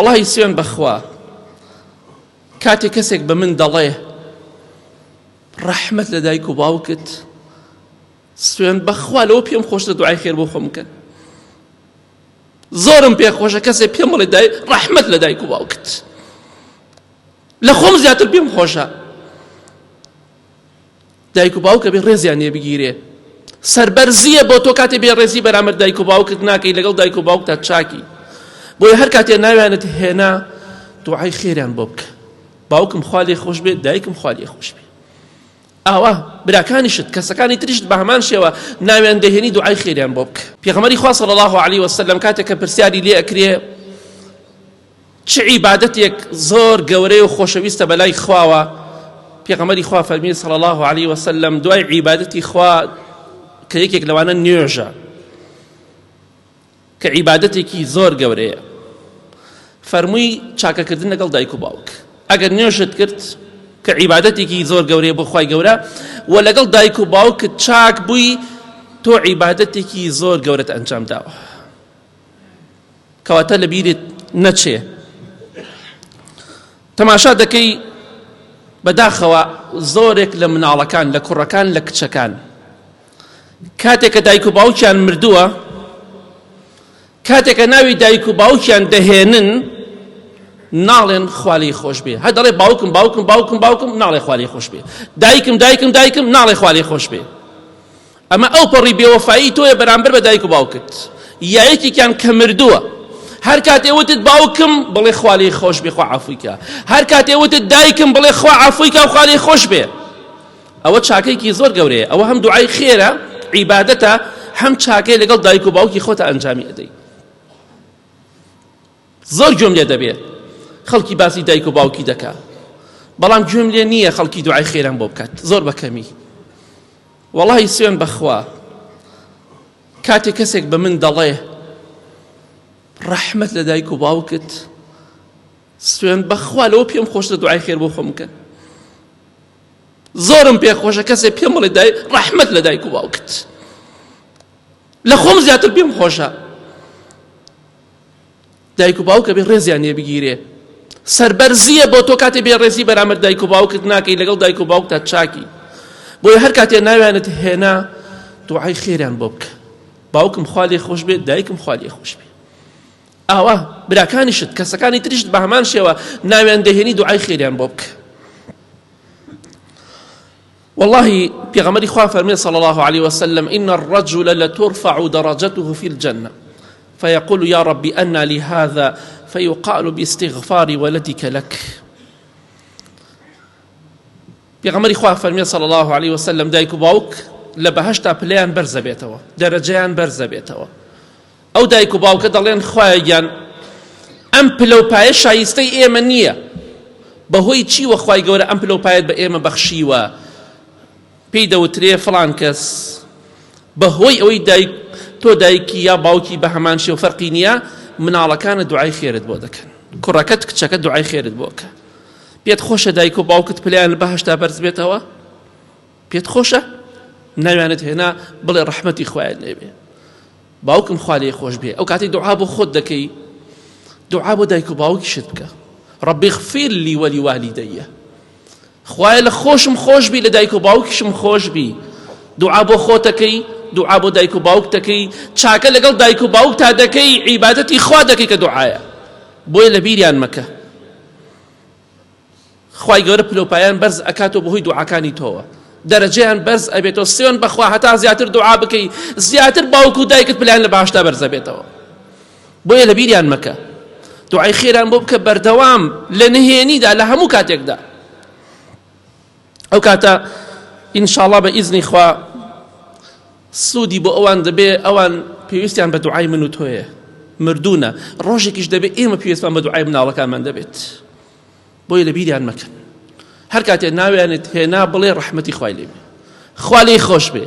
والله سوێن بەخوا کاتێک کەسێک بە من دەڵێ ڕەحمەت لە دایک و باوکت، سوێن بەخوا لەوە پێم خۆشتە دوعای خێر بۆ خۆم بکەن. زۆرم پێخۆشە کەسێک پێم بڵێ ڕەحمەت لە دایک و باوکت، لە خۆم زیاتر پێم خۆشە. دایک و باوکە بێ ڕێزیان لێ بگیرێ، سەربەرزیە بۆ تۆ کاتێ بێ ڕێزی بەرامبەر دایک و باوکت ناکەی، لەگەڵ دایک و باوکتا چاکی. بۆیە هەر کاتێ ناویانت هێنا دوعای خێریان بۆ بکە. باوکم خوا لێ خۆش بێت، دایکم خوا لێ خۆش بێت. ئاوا براکانیشت کەسەکانی تریشت بە هەمان شێوە ناویان دەهێنی دوعای خێریان بۆ بکە. پێغەمبەری خوا صلی الله علیه وسلم کاتێک کە پرسیاری لێ ئەکرێ چ عیبادەتێک زۆر گەورەی و خۆشەویستە بەلای خواوە، پێغەمبەری خوا فەرمی صلی الله علیه وسلم دوای عیبادەتی خوا کە یەکێک لەوانە نوێژە، کە عیبادەتێکی زۆر گەورەیە، فەرمووی چاکەکردن لەگەڵ دایک و باوک. ئەگەر نوێژت کرد کە عیبادەتێکی زۆر گەورەیە بۆ خوای گەورە و لەگەڵ دایک و باوکت چاک بووی، تۆ عیبادەتێکی زۆر گەورەت ئەنجام داوە. کەواتە لە بیرت نەچێ تەماشا دەکەی بەداخەوە زۆرێک لە مناڵەکان، لە کوڕەکان، لە کچەکان کاتێک کە دایک و باوکیان مردووە، کاتێک کە ناوی دایک و باوکیان دەهێنن ناڵێن خوا لێی خۆش بێ. هەر دەڵێ باوکم باوکم باوکم باوکم، ناڵێ خوا لێی خۆش بێ. دایکم دایکم دایکم، ناڵێ خوا لێی خۆش بێ. ئەمە ئەو پەڕی بێوەفایی تۆیە بەرامبەر بە دایک و باوکت. یەکێکیان کە مردووە، هەر کاتێ وتت باوکم بڵێ خوا لێی خۆش بێ، خوا عەفوی کە. هەر کاتێ وتت دایکم بڵێ خوا عەفوی کە و خوا لێی خۆش بێ. ئەوە چاکەیەکی زۆر گەورەیە. ئەوە هەم دوعای خێرە، عیبادەتە، هەم چاکەی لەگەڵ دایک و باوکی خۆتە ئەنجامی ئەدەی. زۆر گوێم لێ دەبێت خەڵکی باسی دایک و باوکی دەکا، بەڵام گوێم لێ نییە خەڵکی دوعای خێران بۆ بکات، زۆر بەکەمی. وەڵاهی سوێن بەخوا کاتێک کەسێک بە من دەڵێ ڕەحمەت لە دایک و باوکت، سوێن بەخوا لەوە پێم خۆشتە دوعای خێر بۆ خۆم بکەن. زۆرم پێخۆشە کەسێک پێم بڵێ ڕەحمەت لە دایک و باوکت، لە خۆم زیاتر پێم خۆشە. دایک و باوکە بێ ڕێزیان لێ بگیرێ، سەربەرزیە بۆ تۆ کاتێ بێ ڕێزی بەرامبەر دایک و باوکت ناکەی، لەگەڵ دایک و باوکتا چاکی. بۆیە هەر کاتێ ناویانت هێنا دوعای خێریان بۆ بکە. باوکم خوا لێ خۆش بێت، دایکم خوا لێ خۆش بێت. ئاوا براکانیشت کەسەکانی تریشت بە هەمان شێوە ناویان دەهێنی دوعای خێریان بۆ بکە. والله پێغەمبەری خوا فەرمێ صلی الله عليه وسلم إن الرجل لترفع درجته في الجنة فيقول يا ربي أنى لي هذا فيقال باستغفار ولدك لك. پێغەمبەری خوا فەرمێ صلی الله عليه وسلم دایک و باوک لە بەهەشتا پلەیان بەرزە بێتەوە، دەرەجەیان بەرزە بێتەوە. ئەو دایک و باوکە دەڵێن خوایە گیان ئەم پلەپایە شایستەی ئێمە نییە، بەهۆی چیوە خوای گەورە ئەم پلەپایەت بە ئێمە بەخشیوە؟ پێی دەوترێ فڵان کەس بەهۆی ئەوەی تۆ دایکی یا باوکی بە هەمان شێو فەرقی نییە، مناڵەکانە دوعای خێرت بۆ دەکەن، کوڕەکەت کچەکە دوعای خێرت بۆ بکە. پێت خۆشە دایک و باوکت پلەیان بەهەشتا بەرز بێتەوە؟ پێت خۆشە؟ ناویانت هێنا بڵێ ڕەحمەتی خوایە لێ بێ، باوکم خوا لێ خۆش بێ. ئەو کاتی دوعا بۆ خۆت دەکەی، دوعا بۆ دایک و باوکیشت بکە. ڕەبی اغفر لي ولوالدي، خوایە لە خۆشم خۆش بی، لە دایک و باوکیشم خۆش بی. دوعا بۆ خۆتەکەی، دوعا بۆ دایک و باوک دەکەی، چاکە لەگەڵ دایک و باوک تا دەکەی، عیبادەتی خوا دەکەی کە دوعایە. بۆیە لە بیریان مەکە خوای گەورە پلۆپایان بەرز ئەکاتەوە بەهۆی دوعاکانی تۆوە، دەرەجەیان بەرز ئەبێتەوە. سوێن بەخوا هەتا زیاتر دوعا بکەی، زیاتر باوک و دایکت پلەیان لە بەهەشتا بەرزە بێتەوە. بۆیە لە بیریان مەکە دوعای خێران بۆ بکە بەردەوام لە نهێنیدا، لە هەموو کاتێکدا. ئەو کاتە ئینشاءڵڵا بە ئیزنی خوا سوودی بۆ ئەوان دەبێ ئەوان پێویستیان بە دوعای من و تۆیە، مردوونە، ڕۆژێکیش دەبێ ئێمە پێویستمان بە دوعای مناڵەکانمان دەبێت. بۆیە لە بیریان مەکەن، هەر کاتێ ناویانت هێنا بڵێ ڕەحمەتی خوای لێ بێ، خوا لێی خۆش بێ.